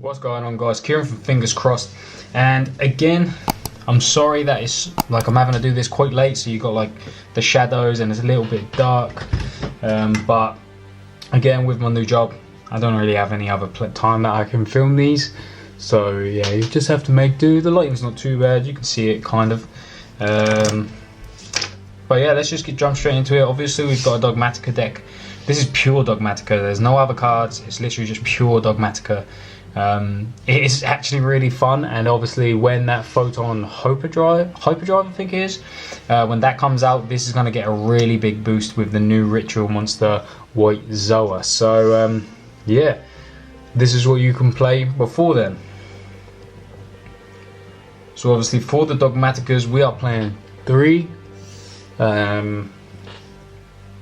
What's going on, guys? Kieran from Fingers Crossed, and again, I'm sorry that it's like I'm having to do this quite late, so you got like the shadows and it's a little bit dark, but again, with my new job, I don't really have any other time that I can film these, so yeah, you just have to make do. The lighting's not too bad, you can see it kind of, but yeah, let's just jump straight into it. Obviously, we've got a Dogmatika deck. This is pure Dogmatika, there's no other cards, it's literally just pure Dogmatika. It is actually really fun, and obviously when that Photon Hyperdrive I think it is, when that comes out, this is going to get a really big boost with the new ritual monster White Zoa. So yeah, this is what you can play before then. So obviously for the Dogmatikas, we are playing 3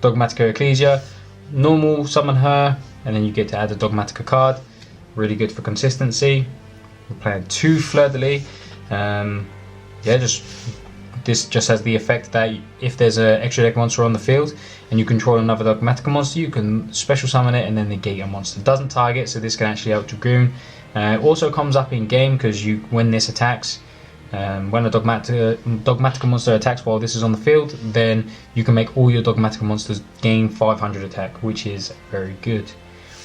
Dogmatika Ecclesia, normal, summon her, and then you get to add a Dogmatika card. Really good for consistency. We're playing 2 Fleur de Lis. Yeah, this just has the effect that if there's an extra deck monster on the field and you control another Dogmatika monster, you can special summon it and then negate a monster. It doesn't target, so this can actually out Dragoon. It also comes up in game because when this attacks, when a Dogmatika monster attacks while this is on the field, then you can make all your Dogmatika monsters gain 500 attack, which is very good.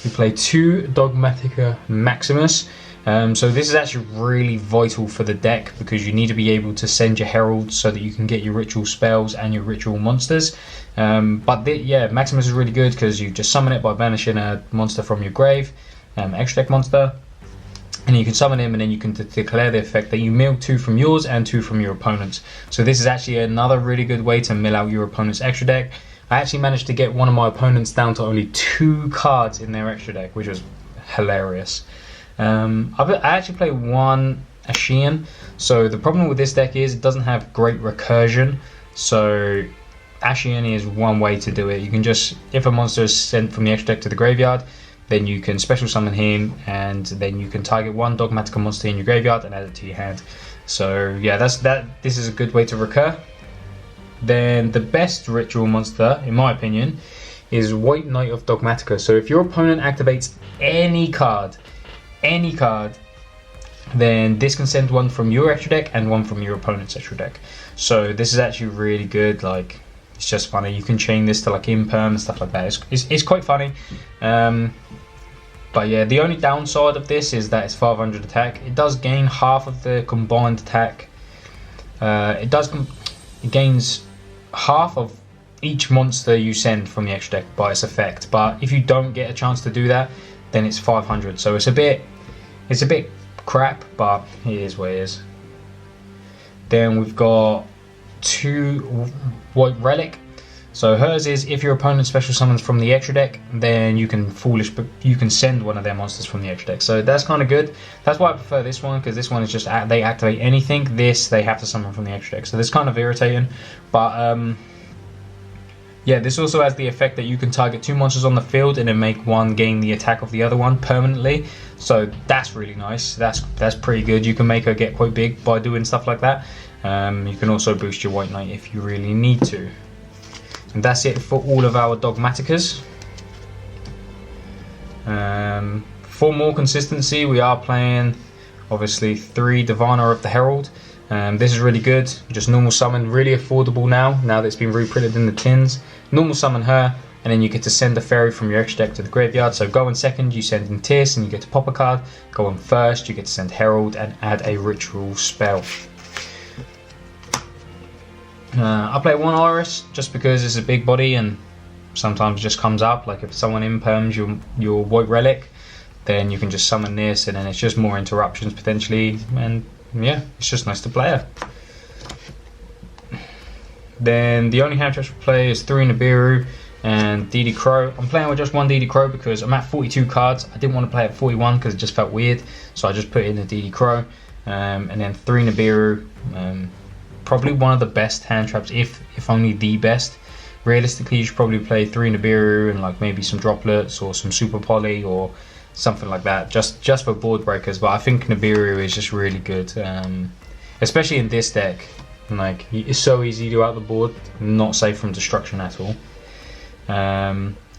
We play 2 Dogmatika Maximus. So this is actually really vital for the deck because you need to be able to send your heralds so that you can get your ritual spells and your ritual monsters. Yeah, Maximus is really good because you just summon it by banishing a monster from your grave, extra deck monster, and you can summon him, and then you can declare the effect that you mill 2 from yours and 2 from your opponent's. So this is actually another really good way to mill out your opponent's extra deck. I actually managed to get one of my opponents down to only 2 cards in their extra deck, which was hilarious. I actually play 1 Ashian. So the problem with this deck is it doesn't have great recursion. So Ashian is one way to do it. You can just, if a monster is sent from the extra deck to the graveyard, then you can special summon him, and then you can target 1 Dogmatika monster in your graveyard and add it to your hand. So yeah, this is a good way to recur. Then the best ritual monster, in my opinion, is White Knight of Dogmatika. So if your opponent activates any card, then this can send 1 from your extra deck and 1 from your opponent's extra deck. So this is actually really good. Like, it's just funny. You can chain this to like Imperm and stuff like that. It's quite funny. But yeah, the only downside of this is that it's 500 attack. It does gain half of the combined attack. It gains half of each monster you send from the extra deck by its effect, but if you don't get a chance to do that, then it's 500. So it's a bit crap, but it is what it is. Then we've got 2 White Relic. So hers is if your opponent special summons from the extra deck, then you can send one of their monsters from the extra deck. So that's kind of good. That's why I prefer this one, because this one is just they activate anything. This they have to summon from the extra deck. So this is kind of irritating, but yeah, this also has the effect that you can target 2 monsters on the field and then make one gain the attack of the other one permanently. So that's really nice. That's pretty good. You can make her get quite big by doing stuff like that. You can also boost your White Knight if you really need to. And that's it for all of our Dogmatikas. For more consistency, we are playing obviously 3 Diviner of the Herald. This is really good. Just normal summon, really affordable now that it's been reprinted in the tins. Normal summon her, and then you get to send a fairy from your extra deck to the graveyard. So go in second, you send in Tis, and you get to pop a card. Go in first, you get to send Herald and add a ritual spell. I play 1 Iris just because it's a big body and sometimes it just comes up. Like if someone imperms your White Relic, then you can just summon this, and then it's just more interruptions potentially, and yeah, it's just nice to play her. Then the only hand traps we play is 3 Nibiru and DD Crow. I'm playing with just 1 DD Crow because I'm at 42 cards. I didn't want to play at 41 because it just felt weird, so I just put in a DD Crow, and then 3 Nibiru. Probably one of the best hand traps, if only the best. Realistically, you should probably play 3 Nibiru and like maybe some droplets or some Super Poly or something like that, just for board breakers. But I think Nibiru is just really good, especially in this deck. Like, it's so easy to out the board, not safe from destruction at all.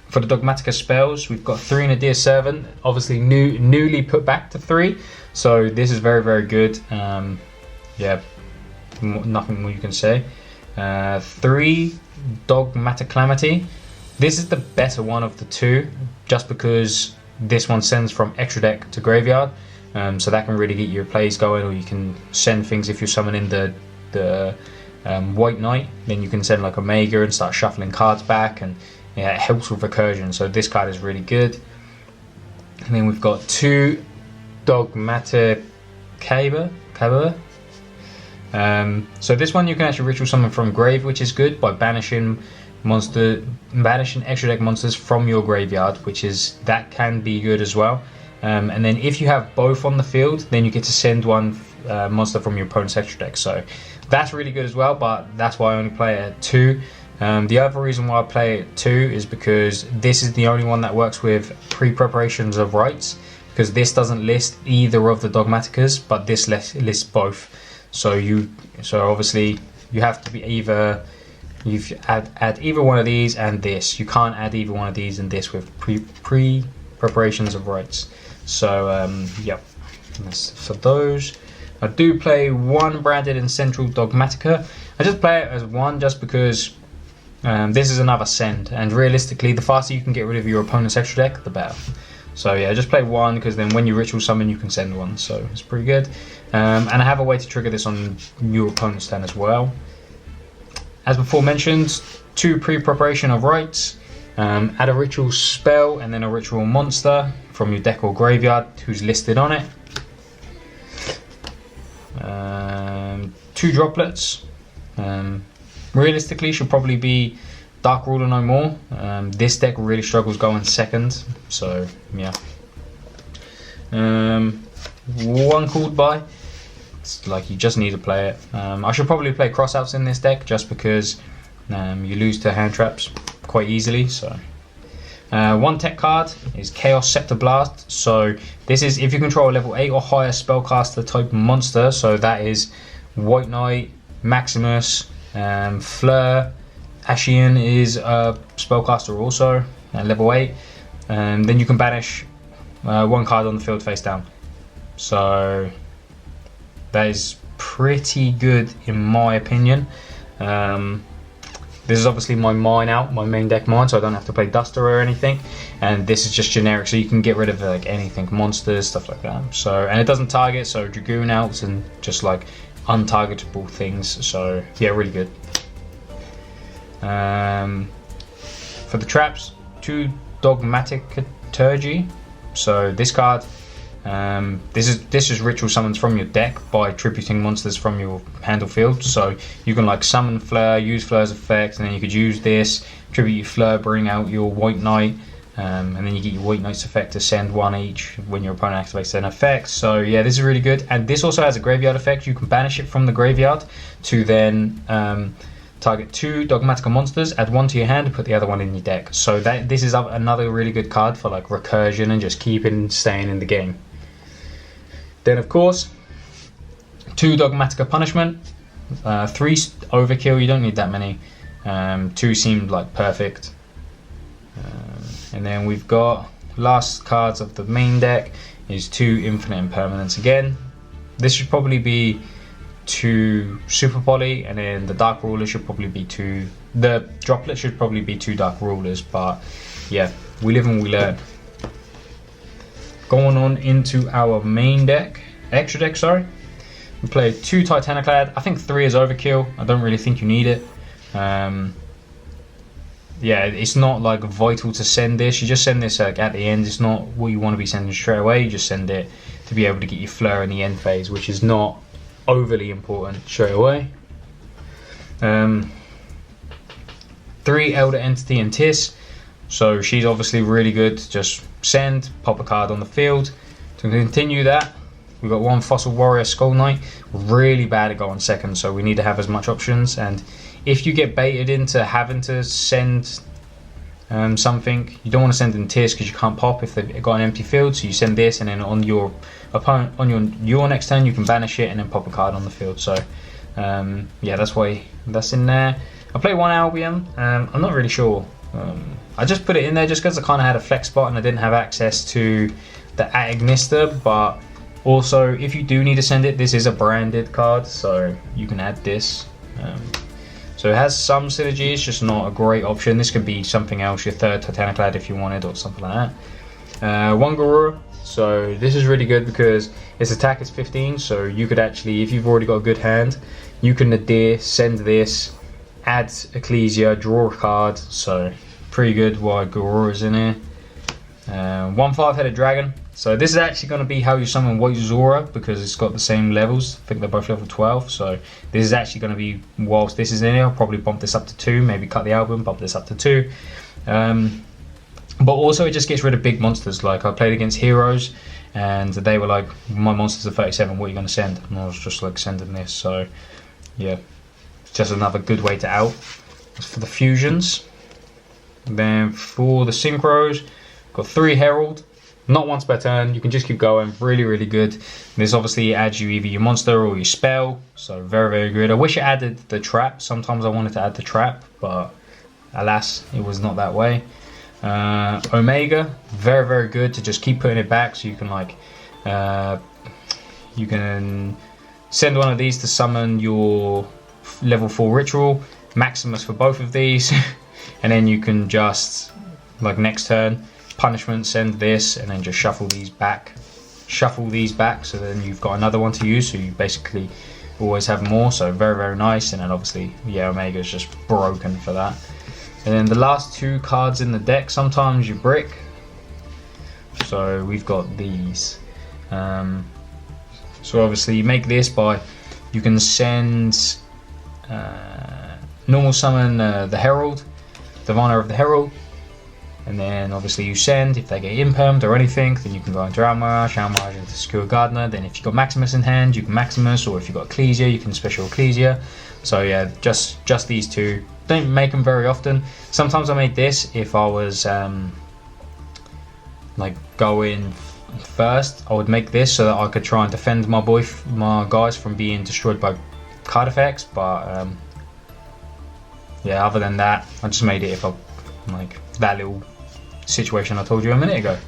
For the Dogmatika spells, we've got 3 Nadir Servant, obviously newly put back to 3, so this is very, very good. Yeah, nothing more you can say. 3 Dogmatika Calamity. This is the better one of the two, just because this one sends from extra deck to graveyard, so that can really get your plays going, or you can send things if you're summoning the White Knight, then you can send like Omega and start shuffling cards back, and yeah, it helps with recursion, so this card is really good. And then we've got 2 Dogmatika. So this one you can actually ritual summon from grave, which is good, by banishing extra deck monsters from your graveyard, that can be good as well. And then if you have both on the field, then you get to send one monster from your opponent's extra deck, so that's really good as well, but that's why I only play it at 2. The other reason why I play it 2 is because this is the only one that works with pre-preparations of rites, because this doesn't list either of the Dogmatikas, but this lists both. So obviously you have to be add either one of these and this. You can't add either one of these and this with pre-preparations of rites. So yep, that's for those. I do play 1 branded and central Dogmatika. I just play it as 1 just because this is another send, and realistically the faster you can get rid of your opponent's extra deck, the better. So yeah, just play 1, because then when you ritual summon you can send 1, so it's pretty good. And I have a way to trigger this on your opponent's turn as well. As before mentioned, 2 pre-preparation of rites, add a ritual spell and then a ritual monster from your deck or graveyard who's listed on it. 2 droplets. Realistically should probably be Dark Ruler no more. This deck really struggles going second, so yeah. 1 called by. It's like you just need to play it. I should probably play crossouts in this deck just because you lose to hand traps quite easily. So 1 tech card is Chaos Scepter Blast. So this is if you control a level 8 or higher spellcaster type monster. So that is White Knight, Maximus, Fleur. Ashian is a spellcaster also at level 8. Then you can banish 1 card on the field face down. So that is pretty good in my opinion. This is obviously my main deck mine, so I don't have to play Duster or anything. And this is just generic, so you can get rid of like anything, monsters, stuff like that. So, and it doesn't target, so Dragoon outs and just like untargetable things. So yeah, really good. For the traps, 2 Dogmatika Liturgy. So this card, this is ritual summons from your deck by tributing monsters from your hand or field. So you can like summon Fleur, use Fleur's effect, and then you could use this, tribute your Fleur, bring out your White Knight, and then you get your White Knight's effect to send 1 each when your opponent activates an effect. So yeah, this is really good, and this also has a graveyard effect. You can banish it from the graveyard to then target 2 Dogmatika monsters, add 1 to your hand, and put the other one in your deck. So this is another really good card for like recursion and just staying in the game. Then of course, 2 Dogmatika Punishment, 3 overkill. You don't need that many. 2 seemed like perfect. And then we've got last cards of the main deck is 2 Infinite Impermanence again. This should probably be 2 Super Poly, and then the Dark Ruler should probably be 2. The Droplet should probably be 2 Dark Rulers, but yeah, we live and we learn. Going on into our main deck, extra deck, sorry. We play 2 Titaniclad. I think 3 is overkill. I don't really think you need it. Yeah, it's not like vital to send this. You just send this like at the end. It's not what you want to be sending straight away. You just send it to be able to get your Fleur in the end phase, which is not overly important straight away. 3 Elder Entity and Tis. So she's obviously really good. Just send, pop a card on the field. To continue that, we've got 1 Fossil Warrior Skull Knight. Really bad at going second, so we need to have as much options. And if you get baited into having to send something, you don't want to send in Tis because you can't pop if they've got an empty field. So you send this, and then on your opponent, on your next turn, you can banish it and then pop a card on the field. So yeah, that's why that's in there. I play 1 Albion. I'm not really sure I just put it in there just because I kind of had a flex spot and I didn't have access to the Agnista, but also if you do need to send it, this is a branded card, so you can add this. So it has some synergy, it's just not a great option. This could be something else, your third Titaniclad if you wanted, or something like that. One Garura, so this is really good because its attack is 15, so you could actually, if you've already got a good hand, you can Nadir, send this, add Ecclesia, draw a card, so pretty good while Garura's in here. 1/5 headed dragon. So this is actually going to be how you summon White Zora because it's got the same levels. I think they're both level 12. So this is actually going to be, whilst this is in here, I'll probably bump this up to 2, maybe cut the album, bump this up to 2. But also it just gets rid of big monsters. Like I played against heroes and they were like, my monsters are 37, what are you going to send? And I was just like sending this. So yeah, just another good way to out. As for the fusions, then for the synchros, got 3 Herald, not once per turn, you can just keep going, really good. This obviously adds you either your monster or your spell, so very good. I wish it added the trap, sometimes I wanted to add the trap, but alas, it was not that way. Omega, very good to just keep putting it back, so you can like, you can send one of these to summon your level 4 ritual, Maximus for both of these, and then you can just, like next turn, punishment, send this, and then just shuffle these back, so then you've got another one to use, so you basically always have more, so very nice. And then obviously, yeah, Omega is just broken for that. And then the last 2 cards in the deck, sometimes you brick, so we've got these. So obviously you make this by, you can send normal summon the Herald, Diviner of the Herald, and then obviously you send, if they get impermed or anything, then you can go into Almirage into Secure Gardener. Then if you've got Maximus in hand, you can Maximus, or if you've got Ecclesia, you can special Ecclesia. So yeah, just these 2. Don't make them very often. Sometimes I made this if I was like going first. I would make this so that I could try and defend my guys from being destroyed by card effects, but yeah, other than that, I just made it if I like that little situation I told you a minute ago.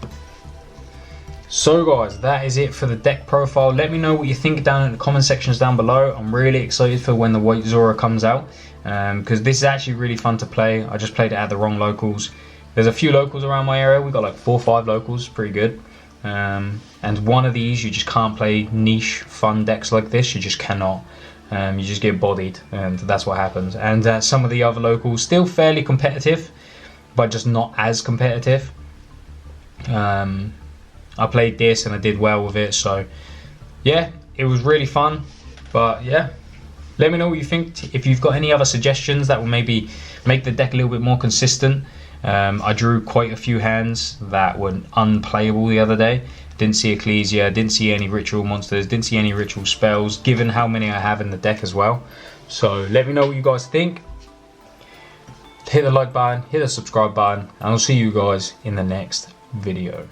So guys, that is it for the deck profile. Let me know what you think down in the comment sections down below. I'm really excited for when the White Zora comes out, because this is actually really fun to play. I just played it at the wrong locals. There's a few locals around my area. We got like 4 or 5 locals, pretty good. And one of these, you just can't play niche fun decks like this. You just cannot. You just get bodied, and that's what happens. And some of the other locals still fairly competitive, but just not as competitive. I played this and I did well with it, so yeah, it was really fun. But yeah, let me know what you think. If you've got any other suggestions that will maybe make the deck a little bit more consistent. I drew quite a few hands that were unplayable the other day. Didn't see Ecclesia, didn't see any ritual monsters, didn't see any ritual spells, given how many I have in the deck as well. So let me know what you guys think. Hit the like button, hit the subscribe button, and I'll see you guys in the next video.